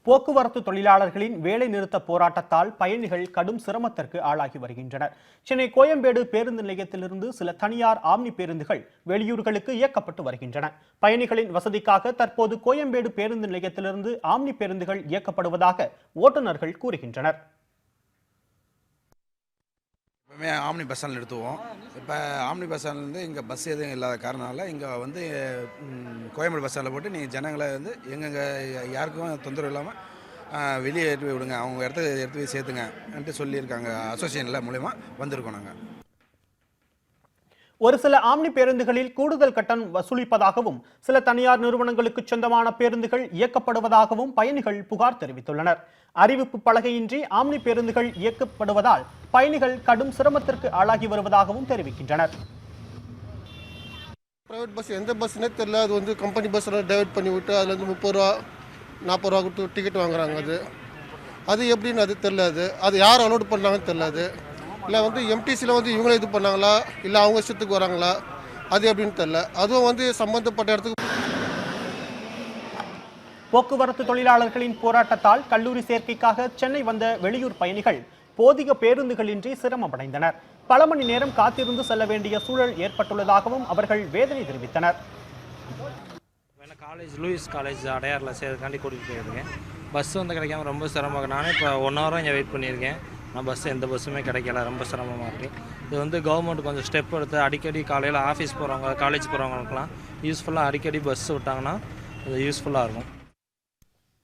போக்குவரத்து தொழிலாளர்களின் வேலை நிறுத்த போராட்டத்தால் பயணிகள் கடும் சிரமத்திற்கு ஆளாகி வருகின்றனர். சென்னை கோயம்பேடு பேருந்து நிலையத்திலிருந்து சில தனியார் ஆம்னி பேருந்துகள் வெளியூர்களுக்கு இயக்கப்பட்டு வருகின்றன. பயணிகளின் வசதிக்காக தற்போது கோயம்பேடு பேருந்து நிலையத்திலிருந்து ஆம்னி பேருந்துகள் இயக்கப்படுவதாக ஓட்டுநர்கள் கூறுகின்றனர். எப்பவுமே ஆம்னி பஸ் ஸ்டாண்ட் நிறுத்துவோம். இப்போ ஆம்னி பஸ் ஸ்டாண்ட்லேருந்து இங்கே பஸ் எதுவும் இல்லாத காரணனால இங்கே வந்து கோயம்பேடு பஸ் ஸ்டாண்டில் போட்டு நீங்கள் ஜனங்களை வந்து எங்கெங்கே யாருக்கும் தொந்தரவு இல்லாமல் வெளியே எடுத்து போய் விடுங்க, அவங்க எடுத்து போய் சேர்த்துங்கன்ட்டு சொல்லியிருக்காங்க. அசோசியேஷனில் மூலயமா வந்திருக்கோம். நாங்கள் ஒரு சில ஆம்னி பேருந்துகளில் கூடுதல் கட்டணம் வசூலிப்பதாகவும் சில தனியார் நிறுவனங்களுக்கு சொந்தமான பேருந்துகள் இயக்கப்படுவதாகவும் பயணிகள் புகார் தெரிவித்துள்ளனர். அறிவிப்பு பலகையின்றி ஆம்னி பேருந்துகள் இயக்கப்படுவதால் பயணிகள் கடும் சிரமத்திற்கு ஆளாகி வருவதாகவும் தெரிவிக்கின்றனர். பிரைவேட் பஸ் எந்த பஸ்னே தெரியல. அது வந்து கம்பெனி பஸ் டைவர்ட் பண்ணி விட்டு அதுல இருந்து 30 ரூபா 40 ரூபா கொடுத்து டிக்கெட் வாங்குறாங்க. அது எப்படின்னு அது தெரியல. அது யார் அலோட் பண்ணாங்கன்னு தெரியல. இல்லை வந்து எம்டிசியில் வந்து இவங்களே இது பண்ணாங்களா இல்லை அவங்க இஷ்டத்துக்கு வராங்களா அது எப்படின்னு தெரியல. அதுவும் வந்து சம்பந்தப்பட்ட இடத்துக்கு போக்குவரத்து தொழிலாளர்களின் போராட்டத்தால் கல்லூரி சேர்க்கைக்காக சென்னை வந்த வெளியூர் பயணிகள் போதிய பேருந்துகளின்றி சிரமமடைந்தனர். பல மணி நேரம் காத்திருந்து செல்ல வேண்டிய சூழல் ஏற்பட்டுள்ளதாகவும் அவர்கள் வேதனை தெரிவித்தனர். காலேஜ் லூயிஸ் காலேஜ் அடையாரில் சேர்க்காண்டி கூட்டிகிட்டு போயிருக்கேன். பஸ் வந்து கிடைக்காம ரொம்ப சிரமமாக. நானே இப்போ 1 ஹவராக இங்கே வெயிட் பண்ணியிருக்கேன். நான் எந்த பஸ்ஸுமே கிடைக்கல. ரொம்ப சிரமமாக இருக்குது. இது வந்து கவர்மெண்ட் கொஞ்சம் ஸ்டெப் எடுத்து அடிக்கடி காலையில் ஆஃபீஸ் போகிறவங்க காலேஜ் போகிறவங்களுக்குலாம் யூஸ்ஃபுல்லாக அடிக்கடி பஸ் விட்டாங்கன்னா அது யூஸ்ஃபுல்லாக இருக்கும்.